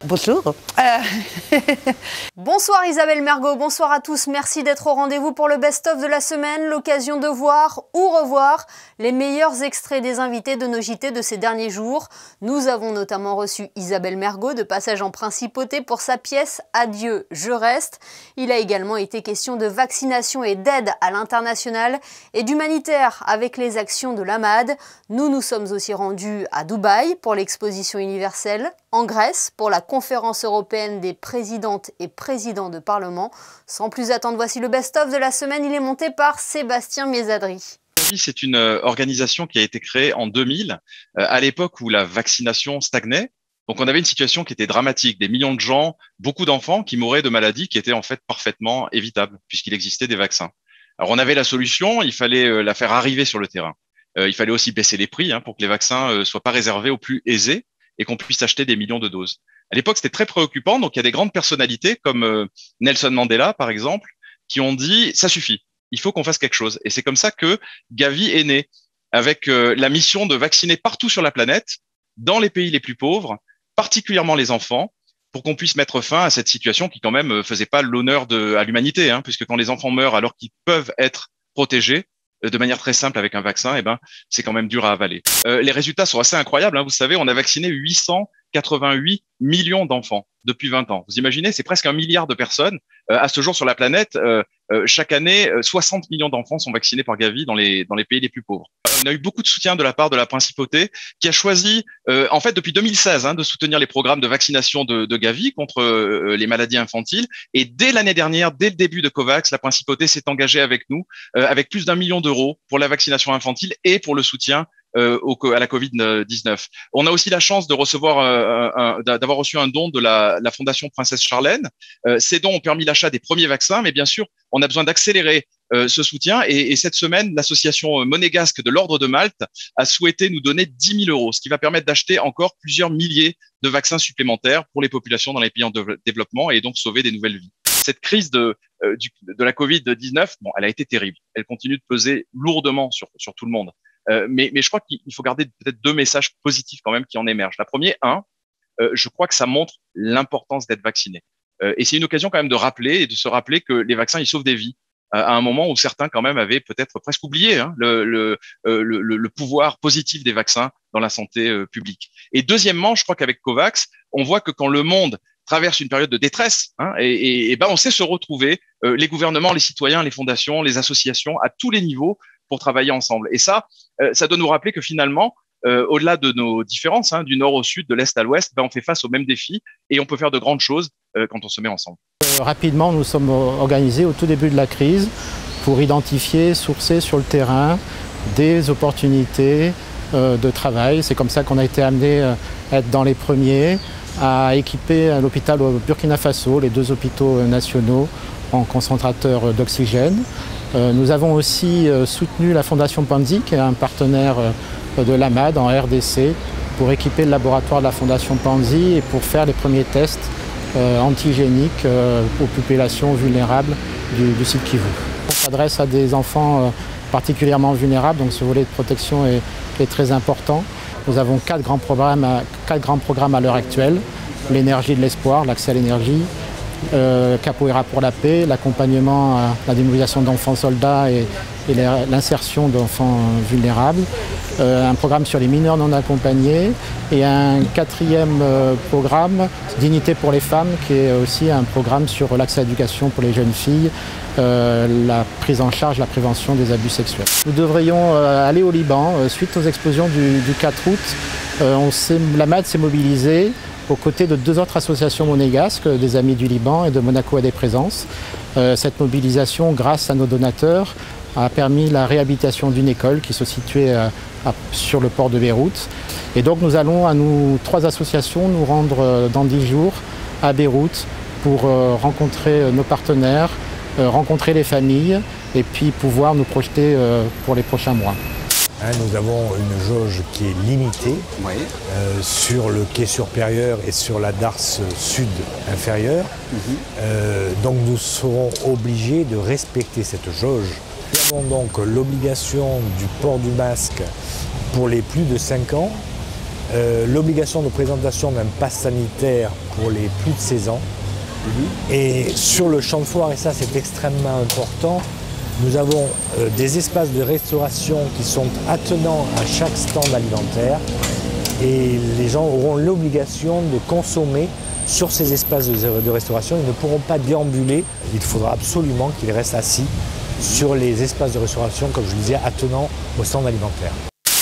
Bonjour. Bonsoir Isabelle Mergo, bonsoir à tous. Merci d'être au rendez-vous pour le best-of de la semaine. L'occasion de voir ou revoir les meilleurs extraits des invités de nos JT de ces derniers jours. Nous avons notamment reçu Isabelle Mergo de Passage en Principauté pour sa pièce Adieu, je reste. Il a également été question de vaccination et d'aide à l'international et d'humanitaire avec les actions de l'AMAD. Nous nous sommes aussi rendus à Dubaï pour l'exposition universelle, en Grèce pour la conférence européenne des présidentes et présidents de Parlement. Sans plus attendre, voici le best-of de la semaine. Il est monté par Sébastien Mésadri. C'est une organisation qui a été créée en 2000, à l'époque où la vaccination stagnait. Donc on avait une situation qui était dramatique, des millions de gens, beaucoup d'enfants qui mouraient de maladies qui étaient en fait parfaitement évitables puisqu'il existait des vaccins. Alors on avait la solution, il fallait la faire arriver sur le terrain. Il fallait aussi baisser les prix pour que les vaccins soient pas réservés aux plus aisés et qu'on puisse acheter des millions de doses. À l'époque, c'était très préoccupant. Donc, il y a des grandes personnalités comme Nelson Mandela, par exemple, qui ont dit « ça suffit, il faut qu'on fasse quelque chose ». Et c'est comme ça que Gavi est né, avec la mission de vacciner partout sur la planète, dans les pays les plus pauvres, particulièrement les enfants, pour qu'on puisse mettre fin à cette situation qui, quand même, faisait pas l'honneur à l'humanité, puisque quand les enfants meurent alors qu'ils peuvent être protégés, de manière très simple avec un vaccin, c'est quand même dur à avaler. Les résultats sont assez incroyables. Vous savez, on a vacciné 888 millions d'enfants depuis 20 ans. Vous imaginez, c'est presque 1 milliard de personnes. À ce jour sur la planète, chaque année, 60 millions d'enfants sont vaccinés par Gavi dans les pays les plus pauvres. On a eu beaucoup de soutien de la part de la Principauté qui a choisi, en fait, depuis 2016, de soutenir les programmes de vaccination de Gavi contre les maladies infantiles. Et dès l'année dernière, dès le début de COVAX, la Principauté s'est engagée avec nous, avec plus d'1 million d'euros pour la vaccination infantile et pour le soutien à la Covid-19. On a aussi la chance de recevoir, d'avoir reçu un don de la Fondation Princesse Charlène. Ces dons ont permis l'achat des premiers vaccins, mais bien sûr, on a besoin d'accélérer ce soutien. Et cette semaine, l'association monégasque de l'Ordre de Malte a souhaité nous donner 10 000 euros, ce qui va permettre d'acheter encore plusieurs milliers de vaccins supplémentaires pour les populations dans les pays en développement et donc sauver des nouvelles vies. Cette crise de la Covid-19, elle a été terrible. Elle continue de peser lourdement sur tout le monde. Mais je crois qu'il faut garder peut-être 2 messages positifs quand même qui en émergent. La première, je crois que ça montre l'importance d'être vacciné. Et c'est une occasion quand même de rappeler et de se rappeler que les vaccins, ils sauvent des vies. À un moment où certains quand même avaient peut-être presque oublié le pouvoir positif des vaccins dans la santé publique. Et deuxièmement, je crois qu'avec COVAX, on voit que quand le monde traverse une période de détresse, on sait se retrouver, les gouvernements, les citoyens, les fondations, les associations, à tous les niveaux, pour travailler ensemble. Et ça doit nous rappeler que finalement, au-delà de nos différences, du nord au sud, de l'est à l'ouest, on fait face aux mêmes défis et on peut faire de grandes choses quand on se met ensemble. Rapidement, nous sommes organisés au tout début de la crise pour identifier, sourcer sur le terrain des opportunités de travail. C'est comme ça qu'on a été amené à être dans les premiers, à équiper l'hôpital au Burkina Faso, les 2 hôpitaux nationaux en concentrateur d'oxygène. Nous avons aussi soutenu la Fondation Panzi, qui est un partenaire de l'AMAD en RDC, pour équiper le laboratoire de la Fondation Panzi et pour faire les premiers tests antigéniques aux populations vulnérables du site Kivu. On s'adresse à des enfants particulièrement vulnérables, donc ce volet de protection est très important. Nous avons 4 grands programmes à l'heure actuelle: l'énergie de l'espoir, l'accès à l'énergie, Capoeira pour la paix, l'accompagnement à la démobilisation d'enfants soldats et l'insertion d'enfants vulnérables, un programme sur les mineurs non accompagnés et un 4e programme, Dignité pour les femmes, qui est aussi un programme sur l'accès à l'éducation pour les jeunes filles, la prise en charge, la prévention des abus sexuels. Nous devrions aller au Liban suite aux explosions du 4 août. L'AMAD s'est mobilisée aux côtés de 2 autres associations monégasques, des Amis du Liban et de Monaco à des présences. Cette mobilisation, grâce à nos donateurs, a permis la réhabilitation d'une école qui se situait sur le port de Beyrouth. Et donc nous allons, 3 associations, nous rendre dans 10 jours à Beyrouth pour rencontrer nos partenaires, rencontrer les familles et puis pouvoir nous projeter pour les prochains mois. Nous avons une jauge qui est limitée sur le quai supérieur et sur la darse sud inférieure. Donc nous serons obligés de respecter cette jauge. Nous avons donc l'obligation du port du masque pour les plus de 5 ans l'obligation de présentation d'un pass sanitaire pour les plus de 16 ans. Et sur le champ de foire, et ça c'est extrêmement important, nous avons des espaces de restauration qui sont attenants à chaque stand alimentaire et les gens auront l'obligation de consommer sur ces espaces de restauration. Ils ne pourront pas déambuler, il faudra absolument qu'ils restent assis sur les espaces de restauration, comme je le disais, attenants au stand alimentaire.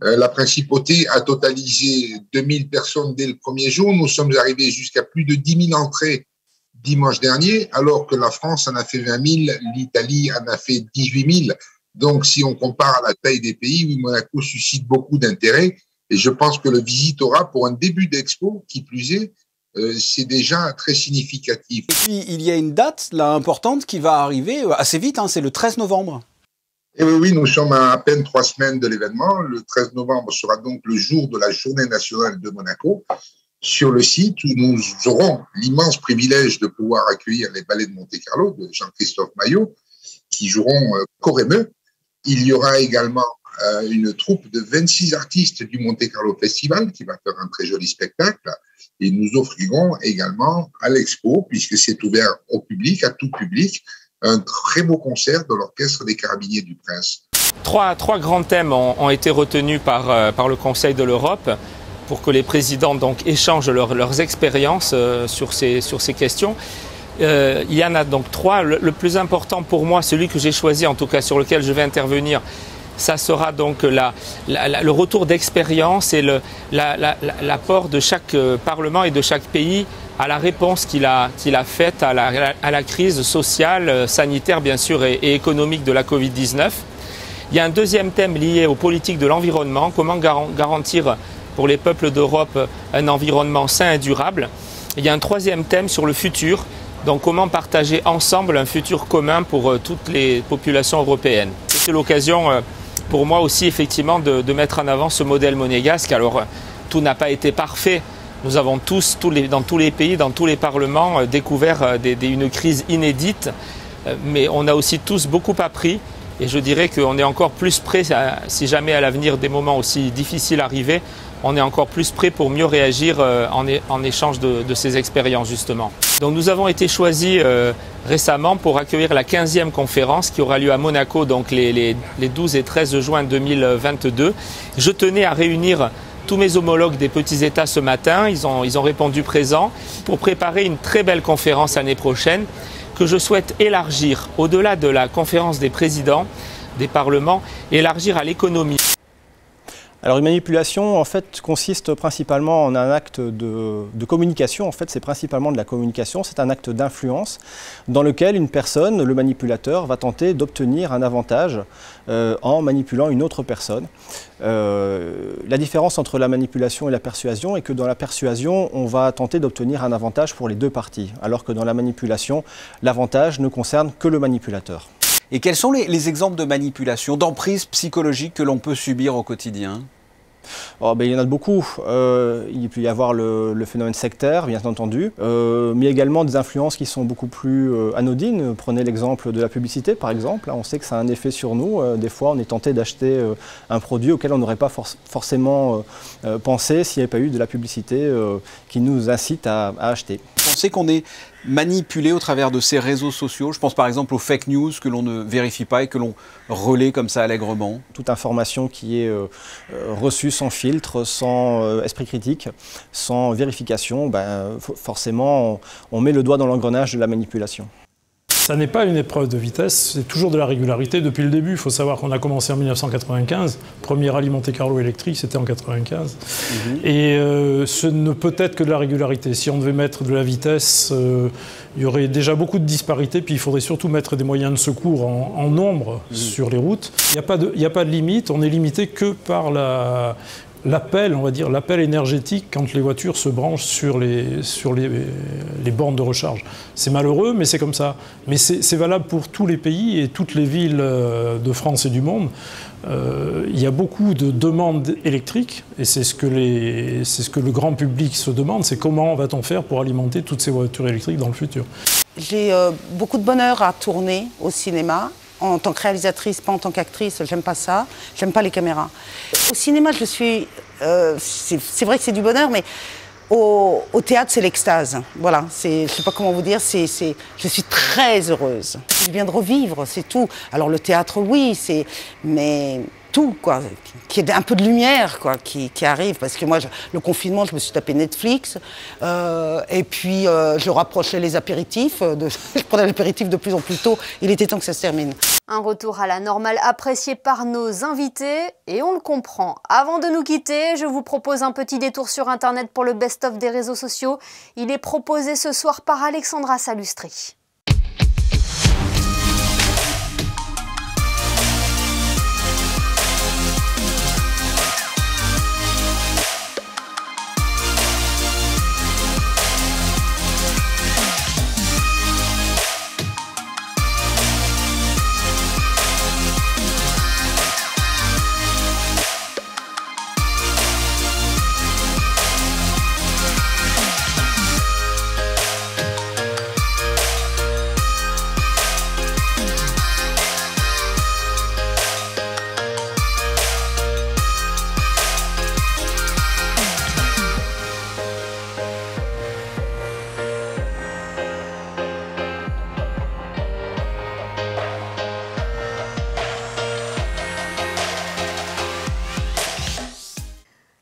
La principauté a totalisé 2000 personnes dès le premier jour. Nous sommes arrivés jusqu'à plus de 10 000 entrées dimanche dernier, alors que la France en a fait 20 000, l'Italie en a fait 18 000. Donc, si on compare à la taille des pays, oui, Monaco suscite beaucoup d'intérêt. Et je pense que le Visitora, pour un début d'expo, qui plus est, c'est déjà très significatif. Et puis, il y a une date là importante qui va arriver assez vite, hein, c'est le 13 novembre. Et oui, nous sommes à peine 3 semaines de l'événement. Le 13 novembre sera donc le jour de la Journée nationale de Monaco, sur le site où nous aurons l'immense privilège de pouvoir accueillir les ballets de Monte-Carlo de Jean-Christophe Maillot, qui joueront Corémeux. Il y aura également une troupe de 26 artistes du Monte-Carlo Festival qui va faire un très joli spectacle. Et nous offrirons également à l'expo, puisque c'est ouvert au public, à tout public, un très beau concert de l'Orchestre des Carabiniers du Prince. Trois grands thèmes ont été retenus par le Conseil de l'Europe pour que les présidents donc échangent leurs expériences sur ces questions. Il y en a donc 3. Le plus important pour moi, celui que j'ai choisi, en tout cas sur lequel je vais intervenir, ça sera donc le retour d'expérience et l'apport de chaque Parlement et de chaque pays à la réponse qu'il a faite à la crise sociale, sanitaire bien sûr et économique de la Covid-19. Il y a un deuxième thème lié aux politiques de l'environnement, comment garantir pour les peuples d'Europe un environnement sain et durable. Il y a un troisième thème sur le futur, donc comment partager ensemble un futur commun pour toutes les populations européennes. C'est l'occasion pour moi aussi effectivement de mettre en avant ce modèle monégasque. Alors tout n'a pas été parfait. Nous avons tous, dans tous les pays, dans tous les parlements, découvert une crise inédite, mais on a aussi tous beaucoup appris. Et je dirais qu'on est encore plus prêt, si jamais à l'avenir des moments aussi difficiles arrivaient, on est encore plus prêt pour mieux réagir en échange de ces expériences justement. Donc nous avons été choisis récemment pour accueillir la 15e conférence qui aura lieu à Monaco donc les 12 et 13 juin 2022. Je tenais à réunir tous mes homologues des petits États ce matin, ils ont répondu présents pour préparer une très belle conférence l'année prochaine que je souhaite élargir au-delà de la conférence des présidents des parlements, élargir à l'économie. Alors une manipulation en fait consiste principalement en un acte de communication, en fait c'est principalement de la communication, c'est un acte d'influence dans lequel une personne, le manipulateur, va tenter d'obtenir un avantage en manipulant une autre personne. La différence entre la manipulation et la persuasion est que dans la persuasion on va tenter d'obtenir un avantage pour les deux parties, alors que dans la manipulation l'avantage ne concerne que le manipulateur. Et quels sont les exemples de manipulation, d'emprise psychologique que l'on peut subir au quotidien ? Il y en a beaucoup. Il peut y avoir le phénomène sectaire, bien entendu, mais également des influences qui sont beaucoup plus anodines. Prenez l'exemple de la publicité, par exemple. On sait que ça a un effet sur nous. Des fois, on est tenté d'acheter un produit auquel on n'aurait pas forcément pensé s'il n'y avait pas eu de la publicité qui nous incite à acheter. Vous pensez qu'on est manipulé au travers de ces réseaux sociaux? Je pense par exemple aux fake news que l'on ne vérifie pas et que l'on relaie comme ça allègrement. Toute information qui est reçue sans filtre, sans esprit critique, sans vérification, forcément on met le doigt dans l'engrenage de la manipulation. Ça n'est pas une épreuve de vitesse, c'est toujours de la régularité depuis le début. Il faut savoir qu'on a commencé en 1995, premier rallye Monte-Carlo électrique, c'était en 1995. Et ce ne peut être que de la régularité. Si on devait mettre de la vitesse, il y aurait déjà beaucoup de disparités, puis il faudrait surtout mettre des moyens de secours en nombre sur les routes. Il n'y a pas de limite, on est limité que par l'appel, on va dire, l'appel énergétique quand les voitures se branchent sur les bornes de recharge. C'est malheureux, mais c'est comme ça. Mais c'est valable pour tous les pays et toutes les villes de France et du monde. Il y a beaucoup de demandes électriques et c'est ce que le grand public se demande, c'est comment va-t-on faire pour alimenter toutes ces voitures électriques dans le futur. J'ai beaucoup de bonheur à tourner au cinéma en tant que réalisatrice, pas en tant qu'actrice, j'aime pas ça, j'aime pas les caméras. Au cinéma, je suis... c'est vrai que c'est du bonheur, mais au théâtre, c'est l'extase. Voilà, je sais pas comment vous dire, je suis très heureuse. Je viens de revivre, c'est tout. Alors le théâtre, oui, mais tout, quoi. Qu'il y ait un peu de lumière, quoi, qui arrive. Parce que moi, le confinement, je me suis tapé Netflix. Et puis, je rapprochais les apéritifs. Je prenais l'apéritif de plus en plus tôt. Il était temps que ça se termine. Un retour à la normale apprécié par nos invités, et on le comprend. Avant de nous quitter, je vous propose un petit détour sur Internet pour le best-of des réseaux sociaux. Il est proposé ce soir par Alexandra Salustri.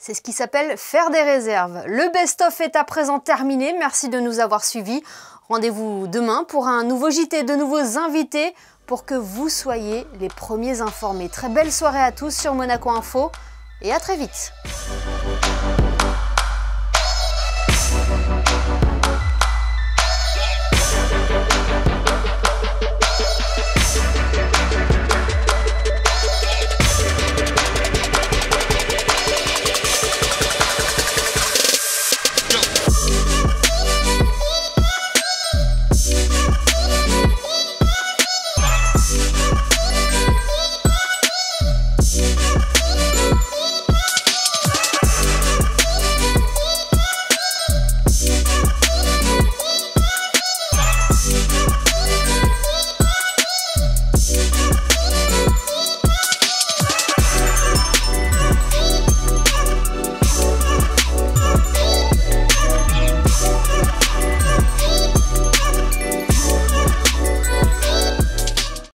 C'est ce qui s'appelle faire des réserves. Le best-of est à présent terminé. Merci de nous avoir suivis. Rendez-vous demain pour un nouveau JT, de nouveaux invités pour que vous soyez les premiers informés. Très belle soirée à tous sur Monaco Info et à très vite.